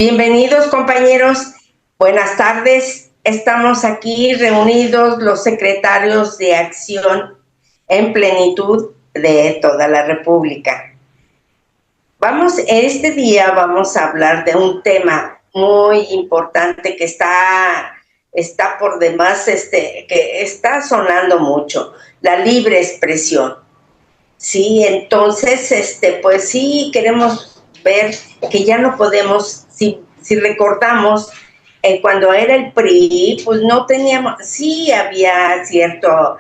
Bienvenidos, compañeros. Buenas tardes. Estamos aquí reunidos los secretarios de Acción en Plenitud de toda la República. Este día vamos a hablar de un tema muy importante que está por demás, que está sonando mucho, la libre expresión. Sí, entonces, pues sí, queremos ver que ya no podemos, si recordamos, cuando era el PRI, pues no teníamos, sí había cierto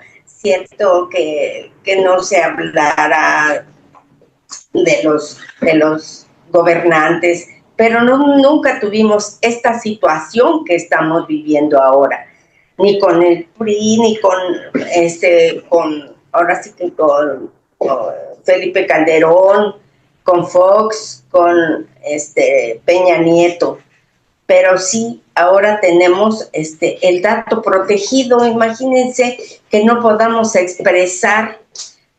que no se hablara de los gobernantes, pero nunca tuvimos esta situación que estamos viviendo ahora, ni con el PRI, ni con ahora sí que con Felipe Calderón, con Fox, con Peña Nieto, pero sí ahora tenemos el dato protegido. Imagínense que no podamos expresar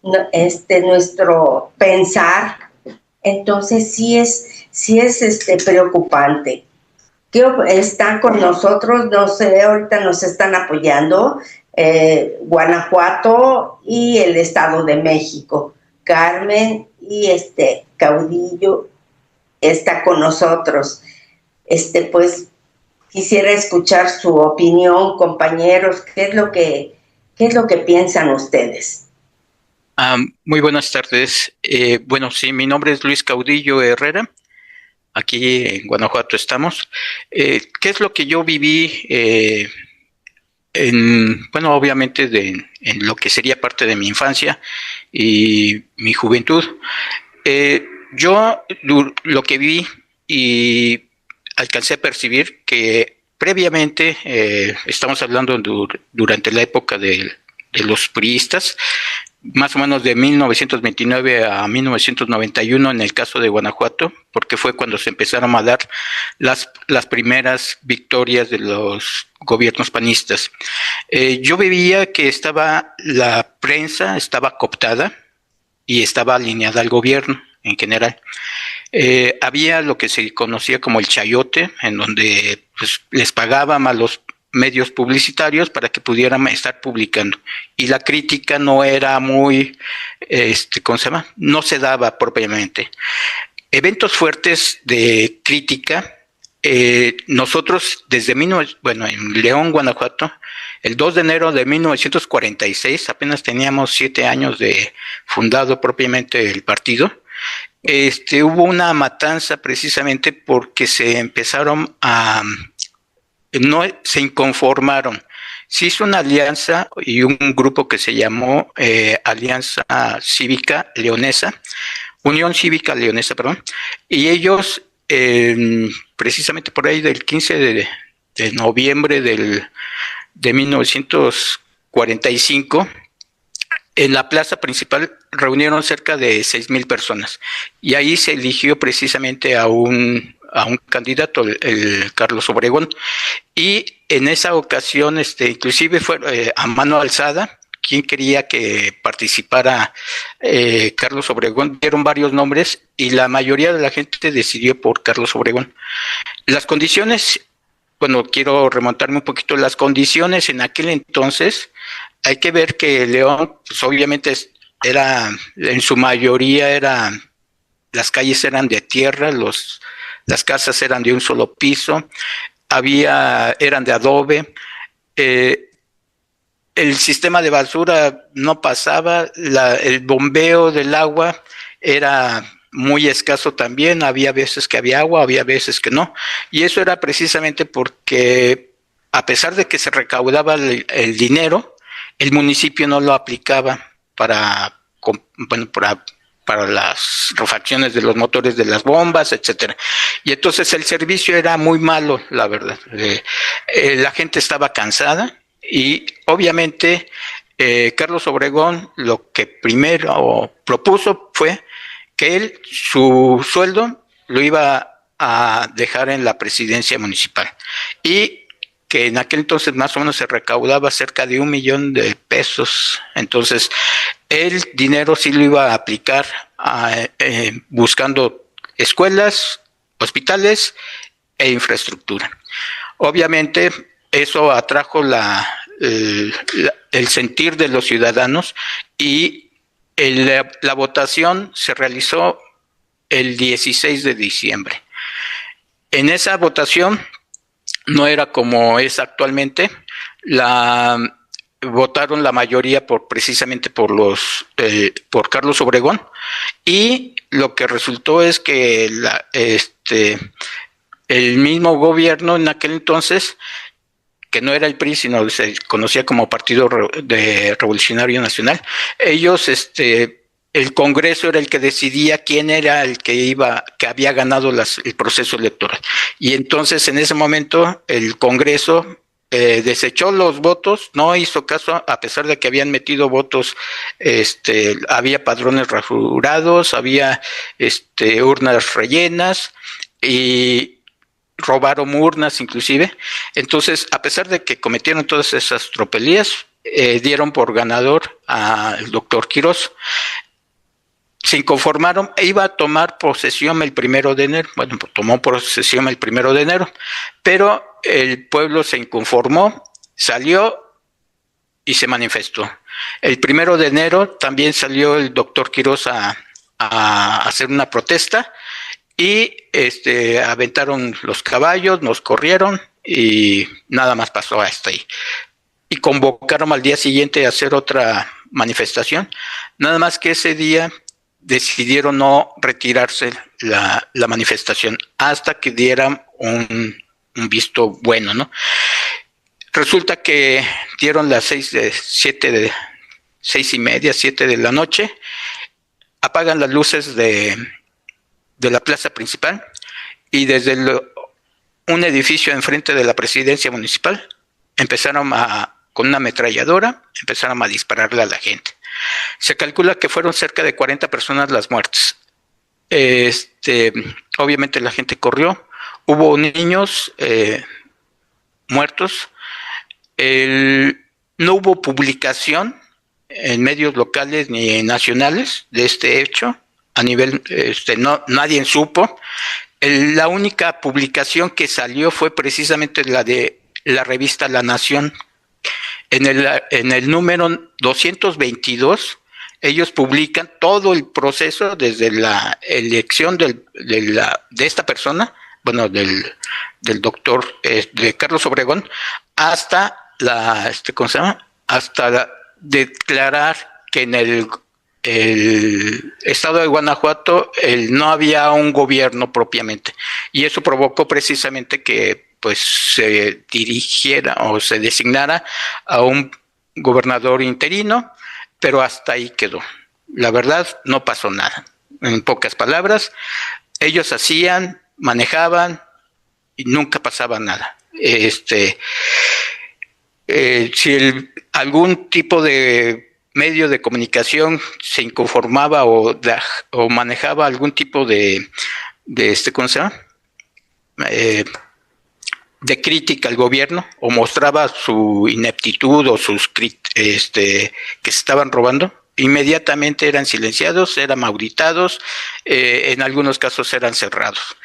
nuestro pensar. Entonces sí es preocupante. ¿Qué está con nosotros? No sé, ahorita nos están apoyando Guanajuato y el Estado de México. Carmen y Caudillo está con nosotros. Pues quisiera escuchar su opinión, compañeros. ¿Qué es lo que piensan ustedes? Muy buenas tardes. Bueno, sí, mi nombre es Luis Caudillo Herrera. Aquí en Guanajuato estamos. ¿Qué es lo que yo viví obviamente en lo que sería parte de mi infancia y mi juventud? Yo lo que vi y alcancé a percibir que previamente, estamos hablando durante la época de los priistas, más o menos de 1929 a 1991 en el caso de Guanajuato, porque fue cuando se empezaron a dar las primeras victorias de los gobiernos panistas. Yo veía que la prensa estaba cooptada y estaba alineada al gobierno en general. Había lo que se conocía como el chayote, en donde pues, les pagaban a los medios publicitarios para que pudieran estar publicando, y la crítica no era muy, ¿cómo se llama? No se daba propiamente. Eventos fuertes de crítica, nosotros desde en León, Guanajuato, el 2 de enero de 1946, apenas teníamos 7 años de fundado propiamente el partido. Hubo una matanza precisamente porque se empezaron no se inconformaron. Se hizo una alianza y un grupo que se llamó Alianza Cívica Leonesa, Unión Cívica Leonesa, perdón, y ellos precisamente por ahí del 15 de noviembre de 1945, en la plaza principal reunieron cerca de 6,000 personas, y ahí se eligió precisamente a un candidato, el Carlos Obregón, y en esa ocasión inclusive fue a mano alzada quien quería que participara Carlos Obregón. Dieron varios nombres y la mayoría de la gente decidió por Carlos Obregón. Las condiciones, quiero remontarme un poquito, las condiciones en aquel entonces, hay que ver que León, pues obviamente en su mayoría las calles eran de tierra, las casas eran de un solo piso, eran de adobe, el sistema de basura no pasaba, el bombeo del agua era muy escaso también, había veces que había agua, había veces que no, y eso era precisamente porque a pesar de que se recaudaba el dinero, el municipio no lo aplicaba para las refacciones de los motores de las bombas, etcétera. Y entonces el servicio era muy malo, la verdad. La gente estaba cansada y obviamente Carlos Obregón lo que primero propuso fue que su sueldo lo iba a dejar en la presidencia municipal, y que en aquel entonces más o menos se recaudaba cerca de 1 millón de pesos. Entonces el dinero sí lo iba a aplicar buscando escuelas, hospitales e infraestructura. Obviamente eso atrajo el sentir de los ciudadanos y la votación se realizó el 16 de diciembre. En esa votación no era como es actualmente, votaron la mayoría precisamente por Carlos Obregón, y lo que resultó es que el mismo gobierno en aquel entonces, que no era el PRI, sino se conocía como Partido Revolucionario Nacional, ellos, el Congreso era el que decidía quién era el que había ganado el proceso electoral. Y entonces en ese momento el Congreso desechó los votos, no hizo caso, a pesar de que habían metido votos, había padrones rasurados, había urnas rellenas y robaron urnas inclusive. Entonces, a pesar de que cometieron todas esas tropelías, dieron por ganador al doctor Quirós. Se inconformaron, iba a tomar posesión el 1 de enero, bueno, tomó posesión el 1 de enero, pero el pueblo se inconformó, salió y se manifestó. El 1 de enero también salió el doctor Quirós a hacer una protesta y aventaron los caballos, nos corrieron y nada más pasó hasta ahí. Y convocaron al día siguiente a hacer otra manifestación, nada más que ese día decidieron no retirarse la manifestación hasta que dieran un visto bueno, ¿no? Resulta que dieron las 6:30, 7 de la noche, apagan las luces de la plaza principal y desde un edificio enfrente de la presidencia municipal empezaron con una ametralladora, empezaron a dispararle a la gente. Se calcula que fueron cerca de 40 personas las muertes. Obviamente la gente corrió, hubo niños muertos, no hubo publicación en medios locales ni nacionales de este hecho, a nivel, nadie supo. La única publicación que salió fue precisamente la de la revista La Nación. En el número 222, ellos publican todo el proceso desde la elección de esta persona, bueno, del doctor de Carlos Obregón, hasta ¿cómo se llama? Hasta declarar que en el estado de Guanajuato no había un gobierno propiamente, y eso provocó precisamente que pues se dirigiera o se designara a un gobernador interino, pero hasta ahí quedó. La verdad, no pasó nada. En pocas palabras, ellos hacían, manejaban y nunca pasaba nada. Si algún tipo de medio de comunicación se inconformaba o manejaba algún tipo de ¿cómo se llama? De crítica al gobierno, o mostraba su ineptitud o que se estaban robando, inmediatamente eran silenciados, eran auditados, en algunos casos eran cerrados.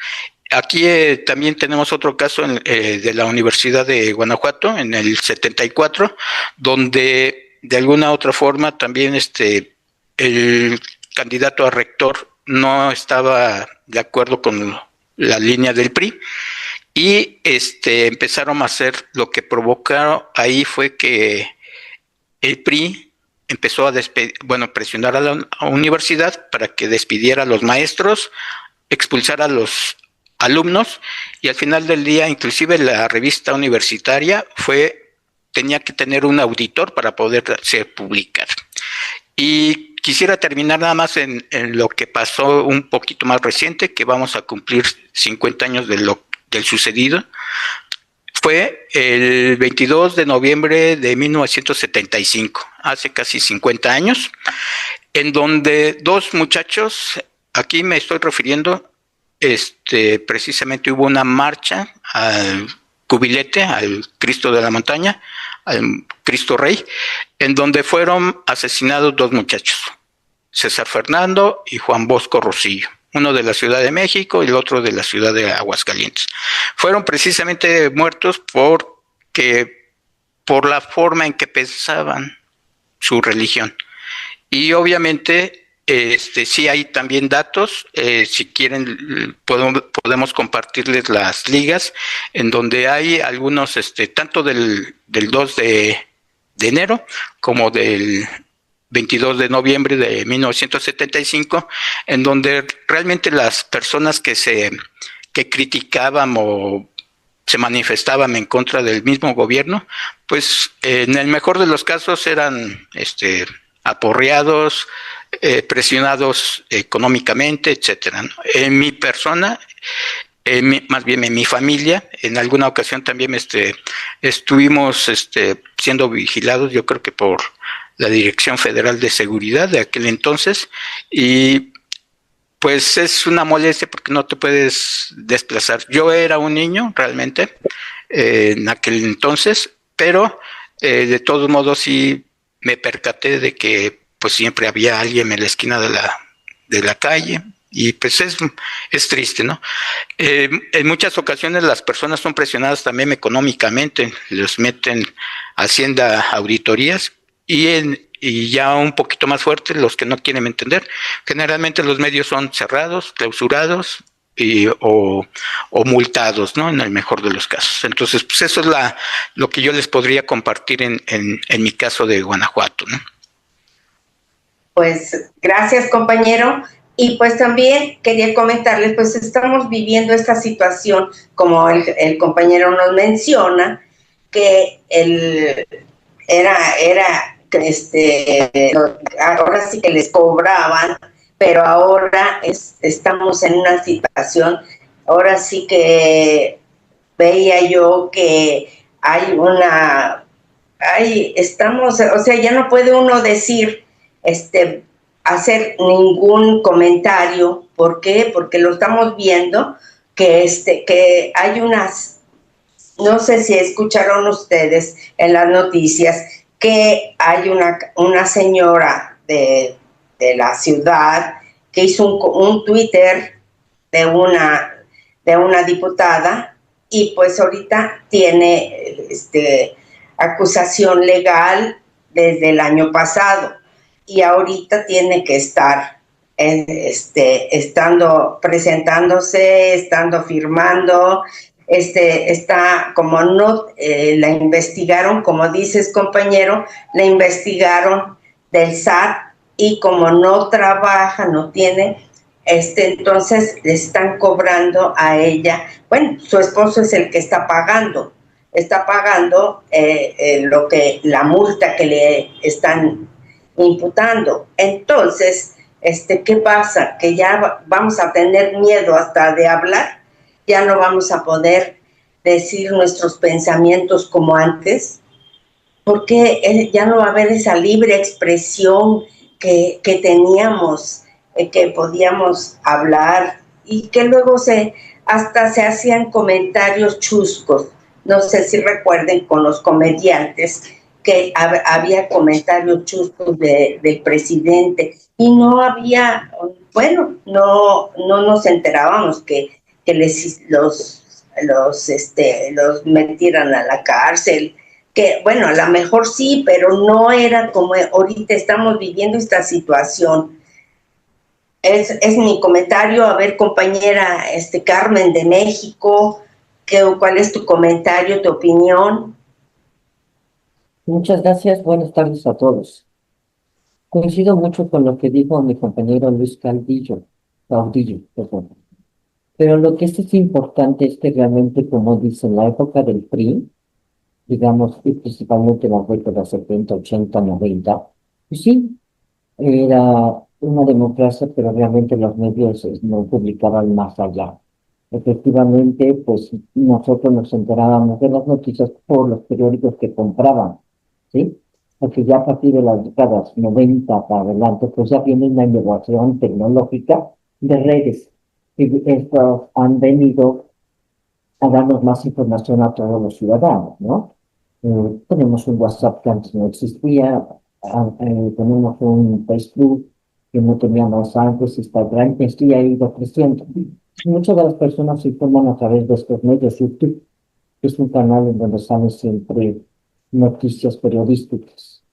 Aquí también tenemos otro caso de la Universidad de Guanajuato en el 74, donde de alguna otra forma también el candidato a rector no estaba de acuerdo con la línea del PRI, y empezaron a hacer, lo que provocaron ahí fue que el PRI empezó a presionar a la universidad para que despidiera a los maestros, expulsara a los alumnos, y al final del día inclusive la revista universitaria tenía que tener un auditor para poder ser publicada. Y quisiera terminar nada más en lo que pasó un poquito más reciente, que vamos a cumplir 50 años del sucedido. Fue el 22 de noviembre de 1975, hace casi 50 años, en donde dos muchachos, aquí me estoy refiriendo, precisamente hubo una marcha al cubilete, al Cristo de la Montaña, al Cristo Rey, en donde fueron asesinados dos muchachos, César Fernando y Juan Bosco Rosillo. uno de la Ciudad de México y el otro de la ciudad de Aguascalientes. Fueron precisamente muertos por la forma en que pensaban su religión. Y obviamente sí hay también datos, si quieren podemos compartirles las ligas, en donde hay algunos, tanto del 2 de enero como del 22 de noviembre de 1975, en donde realmente las personas que criticaban o se manifestaban en contra del mismo gobierno, pues en el mejor de los casos eran aporreados, presionados económicamente, etcétera, ¿no? En mi persona, más bien en mi familia, en alguna ocasión también estuvimos siendo vigilados, yo creo que por la Dirección Federal de Seguridad de aquel entonces, y pues es una molestia porque no te puedes desplazar. Yo era un niño realmente en aquel entonces, pero de todos modos sí me percaté de que pues siempre había alguien en la esquina de la calle, y pues es triste, ¿no? En muchas ocasiones las personas son presionadas también económicamente, les meten Hacienda auditorías, y ya un poquito más fuerte los que no quieren entender. Generalmente los medios son cerrados, clausurados o multados, ¿no? En el mejor de los casos. Entonces, pues eso es lo que yo les podría compartir en mi caso de Guanajuato, ¿no? Pues gracias, compañero. Y pues también quería comentarles, pues estamos viviendo esta situación, como el compañero nos menciona, que ahora sí que les cobraban, pero ahora estamos en una situación, ahora sí que veía yo que estamos, o sea, ya no puede uno decir, hacer ningún comentario. ¿Por qué? Porque lo estamos viendo que hay unas, no sé si escucharon ustedes en las noticias, que hay una señora de la ciudad que hizo un Twitter de una diputada, y pues ahorita tiene acusación legal desde el año pasado, y ahorita tiene que estar presentándose, estando firmando, está como no, la investigaron, como dices, compañero, la investigaron del SAT, y como no trabaja, no tiene, entonces le están cobrando a ella, bueno, su esposo es el que está pagando la multa que le están imputando. Entonces, ¿qué pasa? Que ya vamos a tener miedo hasta de hablar, ya no vamos a poder decir nuestros pensamientos como antes, porque ya no va a haber esa libre expresión que teníamos, que podíamos hablar, y que luego hasta se hacían comentarios chuscos. No sé si recuerden con los comediantes que había comentarios chuscos del presidente, y no había, bueno, no nos enterábamos que los metieran a la cárcel, que bueno, a lo mejor sí, pero no era como ahorita estamos viviendo esta situación. Es mi comentario. A ver, compañera Carmen de México, ¿cuál es tu comentario, tu opinión? Muchas gracias, buenas tardes a todos. Coincido mucho con lo que dijo mi compañero Luis Caudillo, perdón. Pero lo que es importante es que realmente, como dice, en la época del PRI, digamos, y principalmente en las décadas 70, 80, 90, pues sí, era una democracia, pero realmente los medios no publicaban más allá. Efectivamente, pues nosotros nos enterábamos de las noticias por los periódicos que compraban, ¿sí? Porque ya a partir de las décadas 90 para adelante, pues ya viene una innovación tecnológica de redes. Y estos han venido a darnos más información a todos los ciudadanos, ¿no? Tenemos un WhatsApp que antes no existía, tenemos un Facebook, que no teníamos antes, Instagram, esto ya ha ido creciendo. Muchas de las personas se informan a través de estos medios. YouTube es un canal en donde salen siempre noticias periodísticas.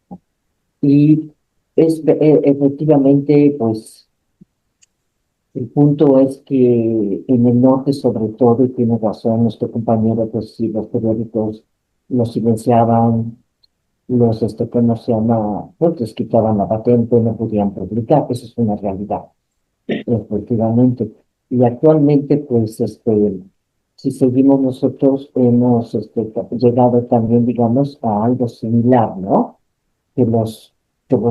Y efectivamente, pues, el punto es que en el norte, sobre todo, y tiene razón nuestro compañero, pues sí, los periódicos los silenciaban, ¿cómo se llama? Pues les quitaban la patente, no podían publicar, eso es una realidad, efectivamente. Y actualmente, pues, si seguimos nosotros, hemos llegado también, digamos, a algo similar, ¿no? Que los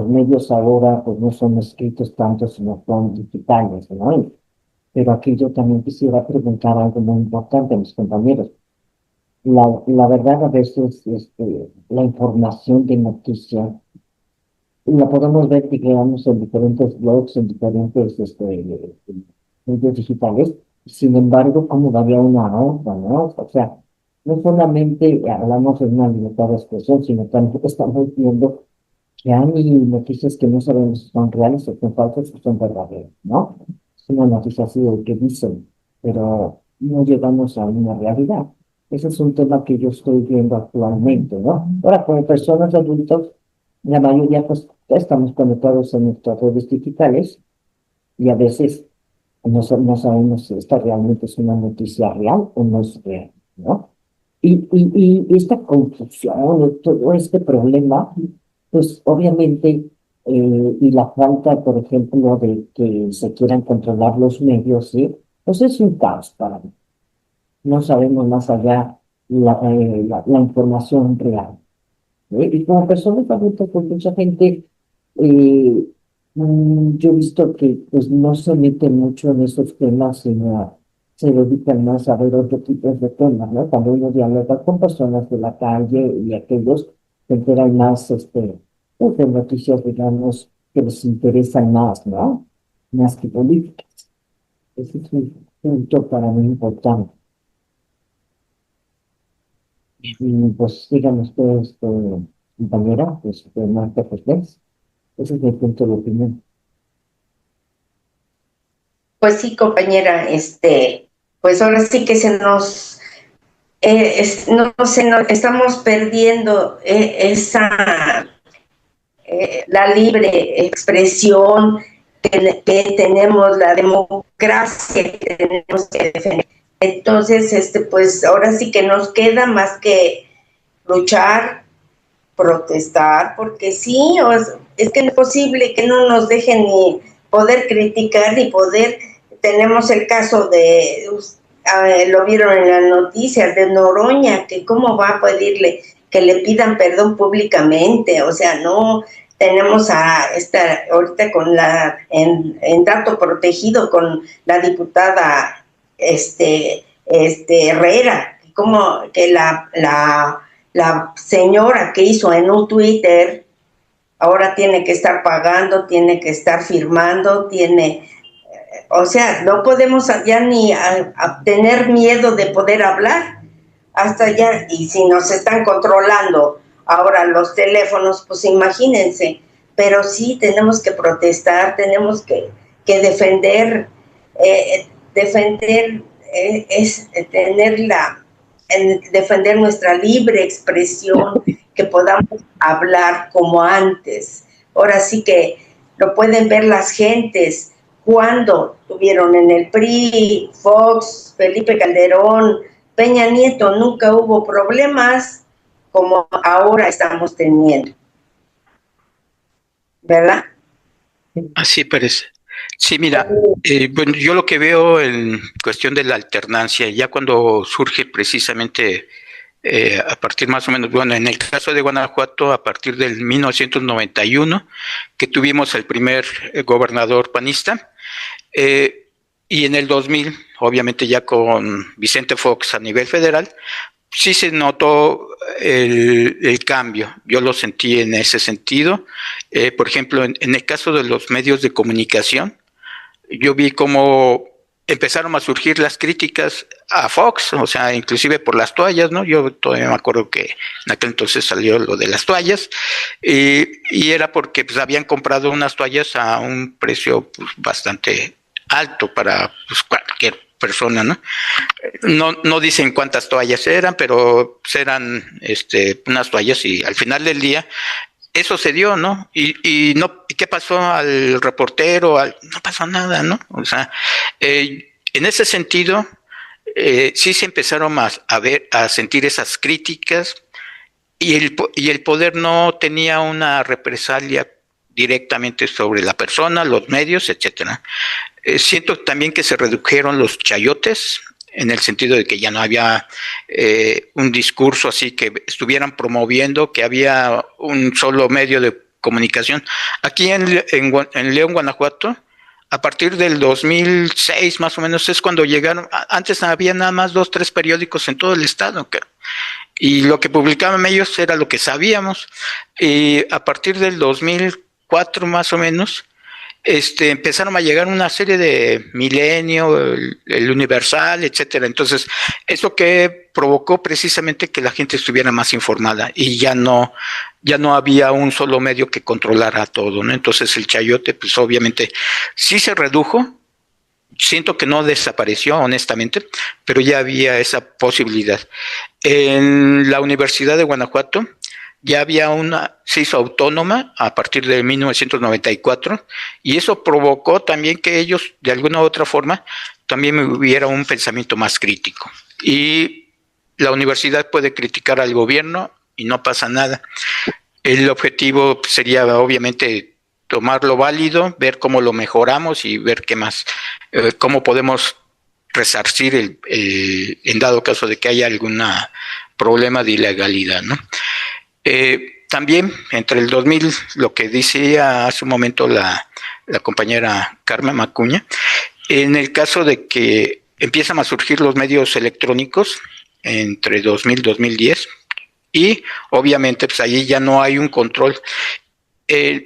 medios ahora, pues, no son escritos tanto, sino son digitales, ¿no? Pero aquí yo también quisiera preguntar algo muy importante a mis compañeros. La verdad, a veces, la información de noticias la podemos ver, digamos, en diferentes blogs, en diferentes medios digitales. Sin embargo, como daría una nota, ¿no? O sea, no solamente hablamos de una libertad de expresión, sino también estamos viendo que hay noticias que no sabemos si son reales o son falsas o son verdaderas, ¿no? Es una noticia así de que dicen, pero no llegamos a una realidad. Ese es un tema que yo estoy viendo actualmente, ¿no? Ahora, como personas adultas, la mayoría pues ya estamos conectados en nuestras redes digitales y a veces no sabemos si esta realmente es una noticia real o no es real, ¿no? Y esta confusión, todo este problema, pues obviamente, y la falta, por ejemplo, de que se quieran controlar los medios, ¿sí? Pues es un caos para mí. No sabemos más allá la información real. Y como personas adultas, pues mucha gente, eh, yo he visto que pues no se mete mucho en esos temas, sino se dedican más a ver otro tipo de temas, ¿no? Cuando uno dialoga con personas de la calle y aquellos se enteran más, pues, de noticias, digamos, que les interesan más, ¿no? Más que políticas. Ese es un punto para mí importante. Y pues díganos ustedes, compañera, pues, Marta Cortés. Ese es mi punto de opinión. Pues sí, compañera, pues ahora sí que se nos, no sé, no, estamos perdiendo la libre expresión que tenemos, la democracia que tenemos que defender. Entonces, pues ahora sí que nos queda más que luchar, protestar, porque sí, es que no es posible que no nos dejen ni poder criticar ni poder. Tenemos el caso de, lo vieron en las noticias, de Noroña, que cómo va a pedirle que le pidan perdón públicamente, o sea, no. Tenemos a esta ahorita con en dato protegido con la diputada Herrera, como que la señora que hizo en un Twitter ahora tiene que estar pagando, tiene que estar firmando, o sea, no podemos ya ni a tener miedo de poder hablar, hasta ya, y si nos están controlando ahora los teléfonos, pues imagínense, pero sí tenemos que protestar, tenemos que defender, es tener defender nuestra libre expresión, que podamos hablar como antes. Ahora sí que lo pueden ver las gentes cuando tuvieron en el PRI, Fox, Felipe Calderón, Peña Nieto, nunca hubo problemas como ahora estamos teniendo, ¿verdad? Así parece. Sí, mira, bueno, yo lo que veo en cuestión de la alternancia, ya cuando surge precisamente a partir más o menos, bueno, en el caso de Guanajuato, a partir del 1991, que tuvimos el primer gobernador panista, y en el 2000, obviamente ya con Vicente Fox a nivel federal, sí se notó el cambio. Yo lo sentí en ese sentido. Por ejemplo, en el caso de los medios de comunicación, yo vi como empezaron a surgir las críticas a Fox, o sea, inclusive por las toallas, ¿no? Yo todavía me acuerdo que en aquel entonces salió lo de las toallas, y era porque pues habían comprado unas toallas a un precio pues, bastante alto para pues, cualquier persona, ¿no? No dicen cuántas toallas eran, pero pues, eran unas toallas, y al final del día eso se dio, ¿no? ¿Y qué pasó al reportero? No pasó nada, ¿no? O sea, en ese sentido, sí se empezaron a sentir esas críticas, y el poder no tenía una represalia directamente sobre la persona, los medios, etcétera. Siento también que se redujeron los chayotes, en el sentido de que ya no había un discurso así que estuvieran promoviendo que había un solo medio de comunicación. Aquí en León, Guanajuato, a partir del 2006 más o menos es cuando llegaron. Antes había nada más 2, 3 periódicos en todo el estado, y lo que publicaban ellos era lo que sabíamos. Y a partir del 2004 más o menos, empezaron a llegar una serie de Milenio, el Universal, etcétera. Entonces, eso que provocó precisamente que la gente estuviera más informada, y ya no había un solo medio que controlara todo, ¿no? Entonces el chayote, pues obviamente sí se redujo. Siento que no desapareció, honestamente, pero ya había esa posibilidad. En la Universidad de Guanajuato ya había se hizo autónoma a partir de 1994, y eso provocó también que ellos, de alguna u otra forma, también hubiera un pensamiento más crítico. Y la universidad puede criticar al gobierno y no pasa nada. El objetivo sería, obviamente, tomar lo válido, ver cómo lo mejoramos y ver qué más, cómo podemos resarcir en dado caso de que haya algún problema de ilegalidad, ¿no? También entre el 2000, lo que decía hace un momento la compañera Carmen Macuña, en el caso de que empiezan a surgir los medios electrónicos entre 2000 y 2010, y obviamente pues allí ya no hay un control,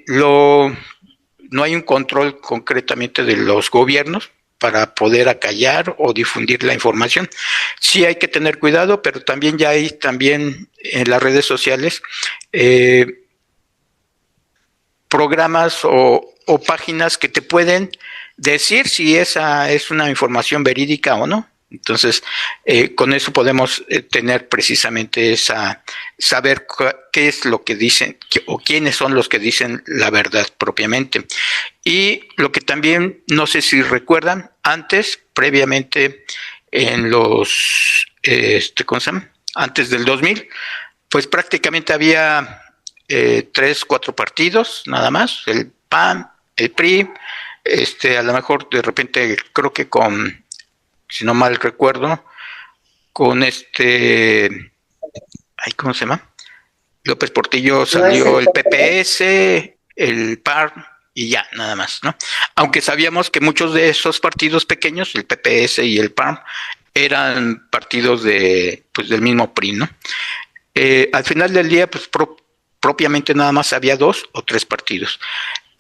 no hay un control concretamente de los gobiernos para poder acallar o difundir la información. Sí hay que tener cuidado, pero también ya hay en las redes sociales programas o páginas que te pueden decir si esa es una información verídica o no. Entonces, con eso podemos tener precisamente saber qué es lo que dicen o quiénes son los que dicen la verdad propiamente. Y lo que también, no sé si recuerdan, antes, previamente, en los, ¿cómo se llama? Antes del 2000, pues prácticamente había 3, 4 partidos, nada más, el PAN, el PRI, a lo mejor de repente creo que si no mal recuerdo, con ¿cómo se llama? López Portillo salió el PPS, el PAR, y ya, nada más, ¿no? Aunque sabíamos que muchos de esos partidos pequeños, el PPS y el PAR, eran partidos del mismo PRI, ¿no? Al final del día, pues propiamente nada más había 2 o 3 partidos.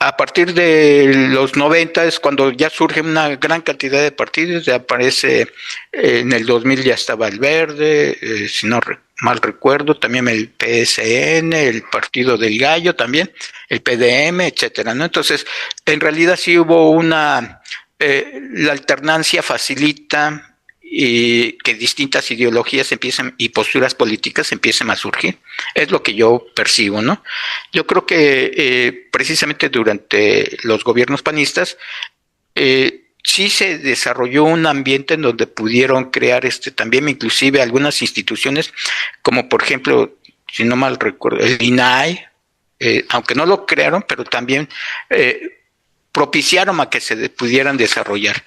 A partir de los 90 es cuando ya surge una gran cantidad de partidos. Ya aparece, en el 2000 ya estaba el Verde, si no mal recuerdo, también el PSN, el Partido del Gallo también, el PDM, etcétera, ¿no? Entonces, en realidad sí hubo la alternancia facilita y que distintas ideologías y posturas políticas empiecen a surgir. Es lo que yo percibo, ¿no? Yo creo que precisamente durante los gobiernos panistas sí se desarrolló un ambiente en donde pudieron crear también inclusive algunas instituciones, como por ejemplo, si no mal recuerdo, el INAI, aunque no lo crearon, pero también propiciaron a que se pudieran desarrollar.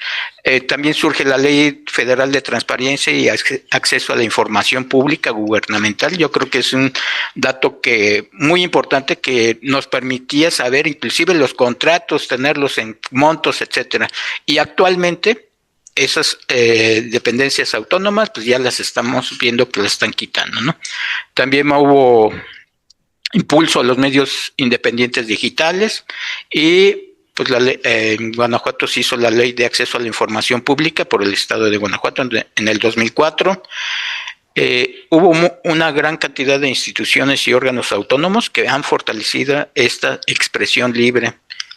También surge la Ley Federal de Transparencia y Acceso a la Información Pública Gubernamental. Yo creo que es un dato muy importante, que nos permitía saber inclusive los contratos, tenerlos en montos, etcétera. Y actualmente esas dependencias autónomas, pues ya las estamos viendo que las están quitando, ¿no? También hubo impulso a los medios independientes digitales, y pues en Guanajuato se hizo la Ley de Acceso a la Información Pública por el Estado de Guanajuato en el 2004. Hubo una gran cantidad de instituciones y órganos autónomos que han fortalecido esta expresión libre,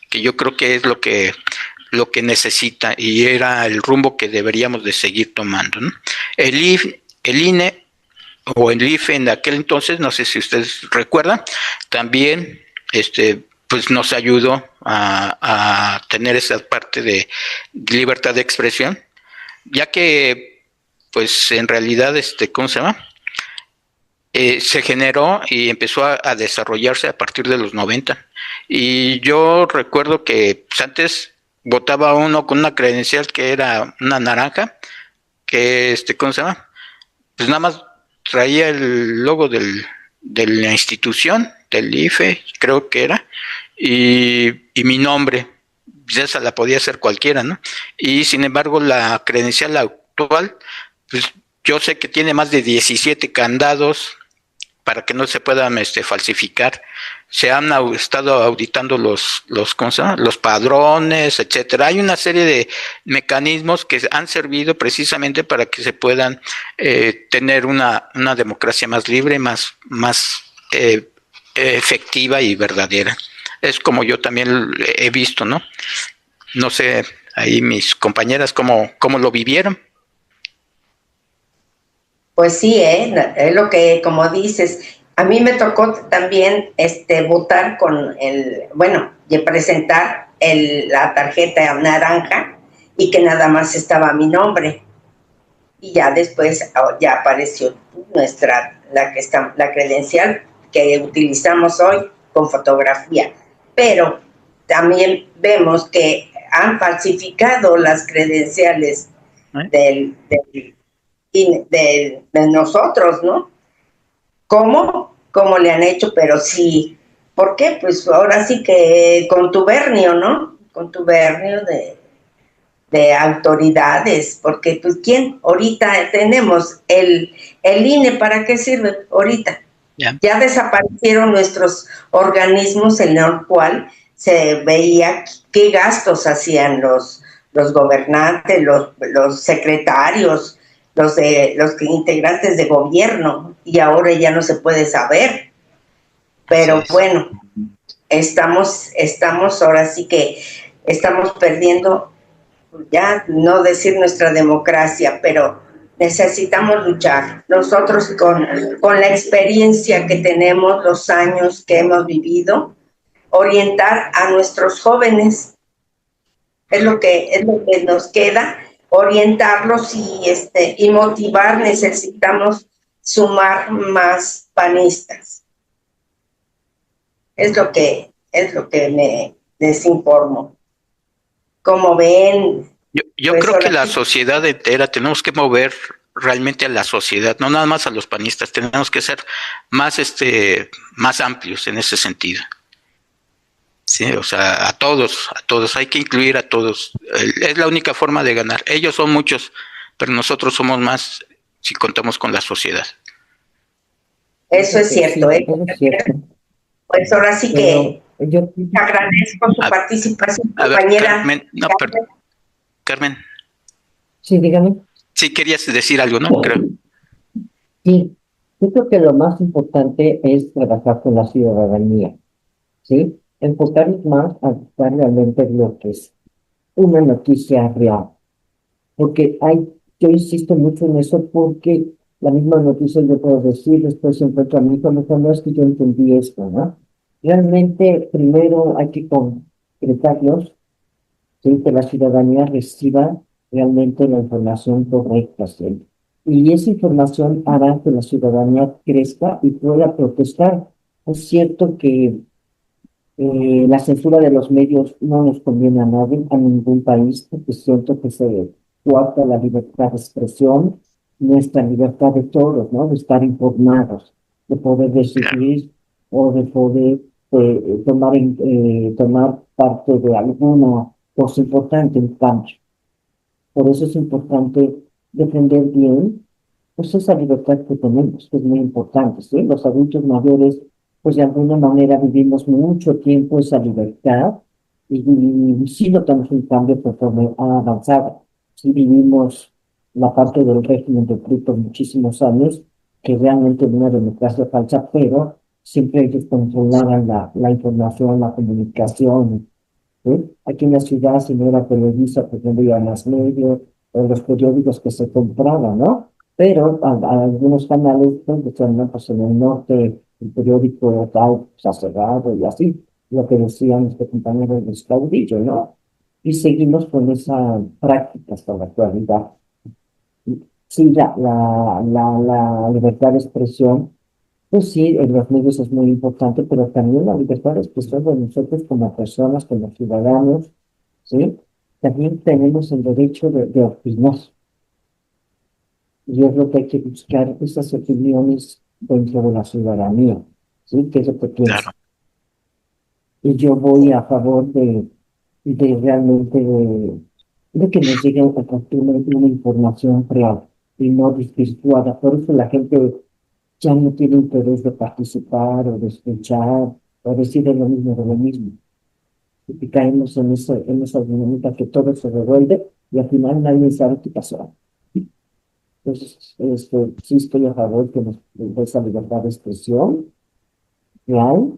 que yo creo que es lo que necesita y era el rumbo que deberíamos de seguir tomando, ¿no? El INE o el IFE en aquel entonces, no sé si ustedes recuerdan, también pues nos ayudó a tener esa parte de libertad de expresión, ya que pues en realidad ¿cómo se llama? Se generó y empezó a desarrollarse a partir de los 90. Y yo recuerdo que pues, antes votaba uno con una credencial que era una naranja, que ¿cómo se llama? Pues nada más traía el logo de la institución, del IFE, creo que era, y mi nombre. Esa la podía hacer cualquiera, ¿no? Y sin embargo la credencial actual, pues yo sé que tiene más de 17 candados para que no se puedan falsificar. Se han estado auditando los padrones, etcétera. Hay una serie de mecanismos que han servido precisamente para que se puedan tener una democracia más libre, más efectiva y verdadera. Es como yo también he visto, ¿no? No sé, ahí mis compañeras cómo lo vivieron. Pues sí, es lo que, como dices, a mí me tocó también votar y presentar la tarjeta naranja y que nada más estaba mi nombre. Y ya después ya apareció la credencial que utilizamos hoy con fotografía. Pero también vemos que han falsificado las credenciales de nosotros, ¿no? ¿Cómo le han hecho? Pero sí, ¿por qué? Pues ahora sí que contubernio, ¿no? Contubernio de autoridades, porque pues ¿quién? Ahorita tenemos el INE, ¿para qué sirve ahorita? Ya desaparecieron nuestros organismos en los cuales se veía qué gastos hacían los gobernantes, los secretarios, los integrantes de gobierno, y ahora ya no se puede saber. Pero bueno, estamos ahora sí que estamos perdiendo, ya no decir nuestra democracia, pero necesitamos luchar. Nosotros con la experiencia que tenemos, los años que hemos vivido, orientar a nuestros jóvenes, es lo que nos queda, orientarlos y motivar. Necesitamos sumar más panistas. Es lo que les informo. Como ven, yo pues creo que la sociedad entera tenemos que mover realmente a la sociedad, no nada más a los panistas, tenemos que ser más más amplios en ese sentido. Sí, o sea, a todos hay que incluir a todos. Es la única forma de ganar. Ellos son muchos, pero nosotros somos más si contamos con la sociedad. Eso es cierto, es cierto. Pues ahora sí que yo agradezco su participación, compañera. Carmen. Sí, dígame. Sí, querías decir algo, ¿no? Creo. Sí, yo creo que lo más importante es trabajar con la ciudadanía, ¿sí? Enfocarnos más a buscar realmente lo que es una noticia real. Porque yo insisto mucho en eso porque la misma noticia yo puedo decir, después encuentro a mi hijo, no es que yo entendí esto, ¿no? Realmente, primero hay que concretarlos, ¿sí? Que la ciudadanía reciba realmente la información correcta, ¿sí? Y esa información hará que la ciudadanía crezca y pueda protestar. Es cierto que la censura de los medios no nos conviene a nadie, a ningún país, porque siento que se coarta la libertad de expresión, nuestra libertad de todos, ¿no? De estar informados, de poder decidir o de poder tomar parte de alguna cosa importante en cambio. Por eso es importante defender bien pues esa libertad que tenemos, que es muy importante, ¿sí? Los adultos mayores, pues de alguna manera vivimos mucho tiempo esa libertad y sí notamos un cambio conforme ha avanzado. Sí vivimos la parte del régimen de PRI por muchísimos años, que realmente era una democracia falsa, pero siempre ellos controlaban la información, la comunicación. ¿Sí? Aquí en la ciudad, si no era Televisa, pues no había más medios, o los periódicos que se compraban, ¿no? Pero a algunos canales, pues, decían, no, pues en el norte el periódico tal se ha cerrado y así, lo que decían este compañero de caudillo, ¿no? Y seguimos con esa práctica hasta la actualidad. Sí, la libertad de expresión, pues sí, en los medios es muy importante, pero también la libertad de expresión de nosotros como personas, como ciudadanos, ¿sí? También tenemos el derecho de opinar. Y es lo que hay que buscar, esas opiniones dentro de la ciudadanía, ¿sí? ¿Qué es lo que piensa? Claro. Y yo voy a favor de realmente de que nos llegue a compartir una información real y no desvirtuada. Por eso la gente ya no tiene interés de participar o de escuchar o decir de lo mismo de lo mismo. Y caemos en esa dinámica que todo se revuelve y al final nadie sabe qué pasó. Entonces, sí estoy a favor de esa libertad de expresión real.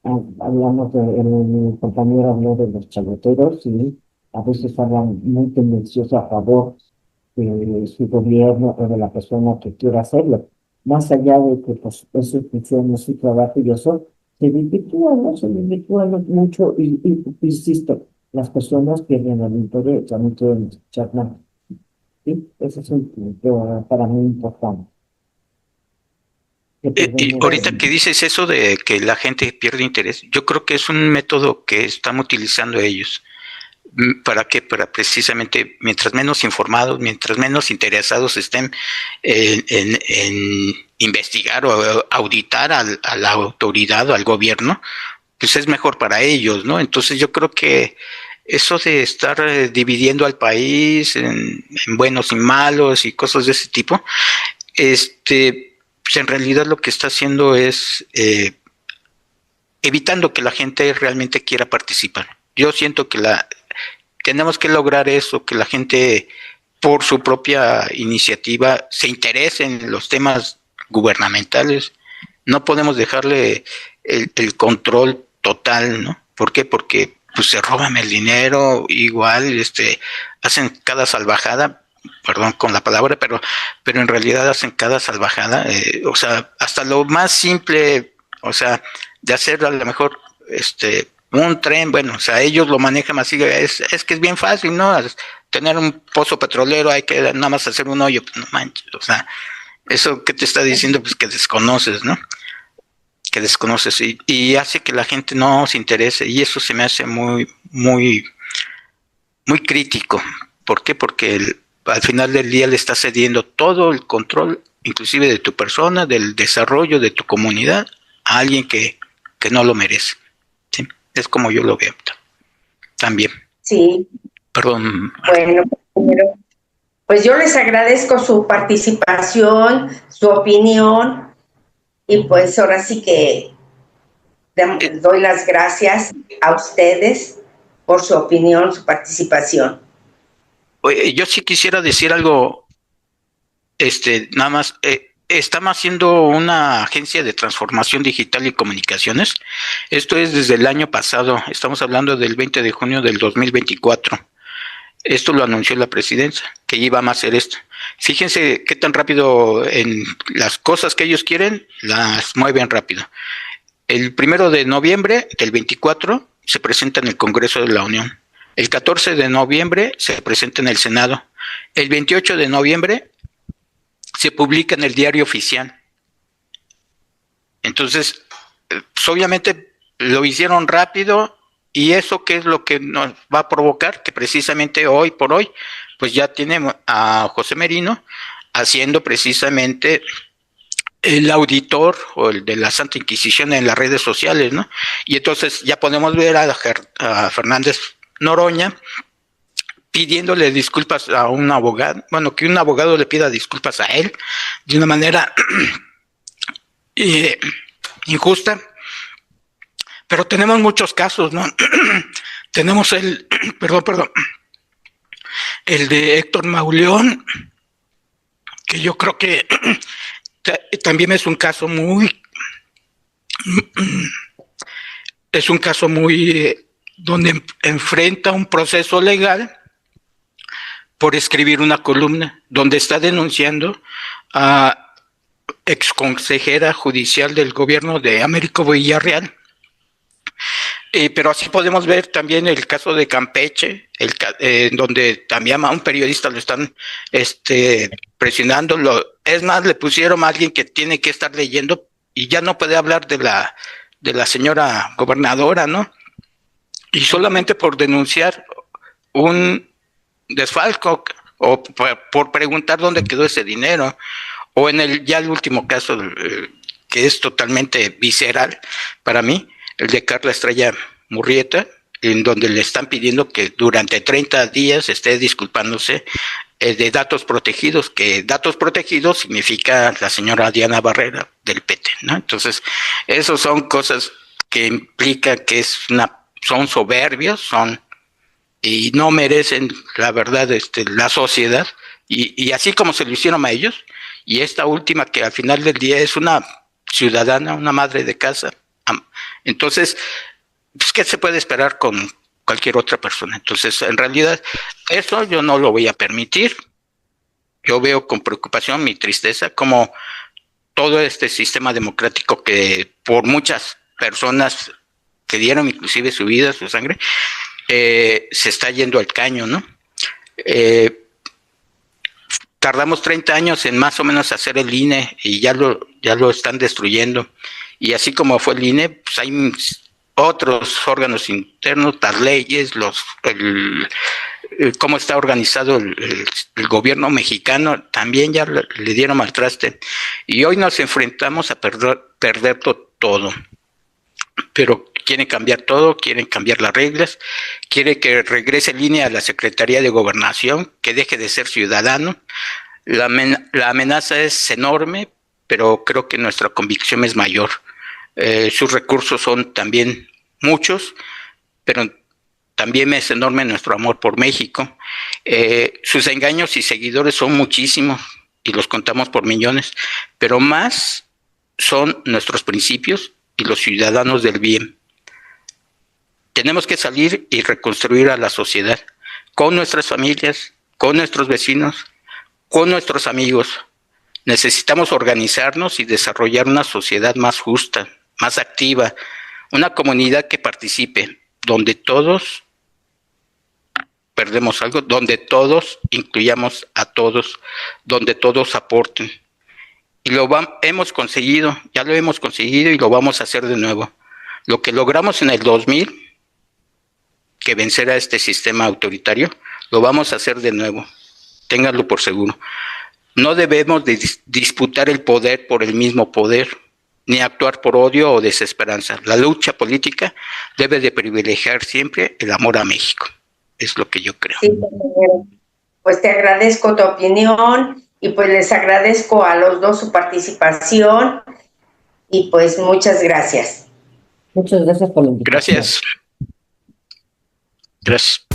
Hablamos mi compañero habló de los chayoteros y a veces hablan muy tendenciosos a favor de su gobierno o de la persona que quiera hacerlo. Más allá de que pues, es su función, es su trabajo y eso, se desvirtúa, ¿no? Se desvirtúa mucho y insisto, las personas pierden el interés, ya no quieren escuchar nada. ¿Sí? Ese es un punto para mí importante. Que Y perdemos ahorita que dices eso de que la gente pierde interés, yo creo que es un método que están utilizando ellos. ¿Para qué? Para precisamente, mientras menos informados, mientras menos interesados estén en investigar o auditar a la autoridad o al gobierno, pues es mejor para ellos, ¿no? Entonces yo creo que eso de estar dividiendo al país en buenos y malos y cosas de ese tipo, pues en realidad lo que está haciendo es evitando que la gente realmente quiera participar. Yo siento que tenemos que lograr eso, que la gente por su propia iniciativa se interese en los temas gubernamentales. No podemos dejarle el control total, ¿no? ¿Por qué? Porque pues se roban el dinero, igual hacen cada salvajada, perdón con la palabra, pero en realidad hacen cada salvajada, o sea, hasta lo más simple, o sea, de hacer a lo mejor un tren, bueno, o sea, ellos lo manejan así, es que es bien fácil, ¿no? Tener un pozo petrolero, hay que nada más hacer un hoyo, pues no manches, o sea, eso que te está diciendo, pues que desconoces, ¿no? Que desconoces y hace que la gente no se interese y eso se me hace muy, muy, muy crítico. ¿Por qué? Porque al final del día le está cediendo todo el control, inclusive de tu persona, del desarrollo de tu comunidad, a alguien que no lo merece. ¿Sí? Es como yo lo veo también. Sí. Perdón. Bueno, pues yo les agradezco su participación, su opinión y pues ahora sí que doy las gracias a ustedes por su opinión, su participación. Oye, yo sí quisiera decir algo, nada más, estamos haciendo una agencia de transformación digital y comunicaciones. Esto es desde el año pasado, estamos hablando del 20 de junio del 2024. Esto lo anunció la presidencia, que iba a hacer esto. Fíjense qué tan rápido en las cosas que ellos quieren, las mueven rápido. El 1 de noviembre del 24 se presenta en el Congreso de la Unión. El 14 de noviembre se presenta en el Senado. El 28 de noviembre se publica en el Diario Oficial. Entonces, pues obviamente lo hicieron rápido y eso qué es lo que nos va a provocar, que precisamente hoy por hoy, pues ya tiene a José Merino haciendo precisamente el auditor o el de la Santa Inquisición en las redes sociales, ¿no? Y entonces ya podemos ver a Fernández Noroña pidiéndole disculpas a un abogado, bueno, que un abogado le pida disculpas a él de una manera injusta, Pero tenemos muchos casos, ¿no? Tenemos perdón, el de Héctor Mauleón, que yo creo que también es un caso muy donde enfrenta un proceso legal por escribir una columna donde está denunciando a exconsejera judicial del gobierno de Américo Villarreal. Pero así podemos ver también el caso de Campeche, donde también a un periodista lo están presionando. Es más, le pusieron a alguien que tiene que estar leyendo y ya no puede hablar de la señora gobernadora, ¿no? Y solamente por denunciar un desfalco o por preguntar dónde quedó ese dinero. O en el último caso, que es totalmente visceral para mí, el de Carla Estrella Murrieta, en donde le están pidiendo que durante 30 días esté disculpándose de datos protegidos, que datos protegidos significa la señora Diana Barrera del PT, ¿no? Entonces, esos son cosas que implican que son soberbios, y no merecen, la verdad, la sociedad, y así como se lo hicieron a ellos, y esta última que al final del día es una ciudadana, una madre de casa. Entonces, pues, ¿qué se puede esperar con cualquier otra persona? Entonces, en realidad, eso yo no lo voy a permitir. Yo veo con preocupación, mi tristeza, como todo este sistema democrático que por muchas personas que dieron inclusive su vida, su sangre, se está yendo al caño, ¿no? Tardamos 30 años en más o menos hacer el INE y ya lo están destruyendo. Y así como fue el INE, pues hay otros órganos internos, las leyes, cómo está organizado el gobierno mexicano, también ya le dieron al traste. Y hoy nos enfrentamos a perder todo. Pero quieren cambiar todo, quieren cambiar las reglas, quieren que regrese en línea a la Secretaría de Gobernación, que deje de ser ciudadano. La amenaza es enorme, pero creo que nuestra convicción es mayor. Sus recursos son también muchos, pero también es enorme nuestro amor por México. Sus engaños y seguidores son muchísimos y los contamos por millones, pero más son nuestros principios y los ciudadanos del bien. Tenemos que salir y reconstruir a la sociedad con nuestras familias, con nuestros vecinos, con nuestros amigos. Necesitamos organizarnos y desarrollar una sociedad más justa, más activa, una comunidad que participe, donde todos perdemos algo, donde todos incluyamos a todos, donde todos aporten. Y hemos conseguido, ya lo hemos conseguido y lo vamos a hacer de nuevo. Lo que logramos en el 2000, que vencer a este sistema autoritario, lo vamos a hacer de nuevo. Ténganlo por seguro. No debemos de disputar el poder por el mismo poder, ni actuar por odio o desesperanza. La lucha política debe de privilegiar siempre el amor a México. Es lo que yo creo. Sí, pues te agradezco tu opinión y pues les agradezco a los dos su participación y pues muchas gracias. Muchas gracias por la invitación. Gracias. Gracias.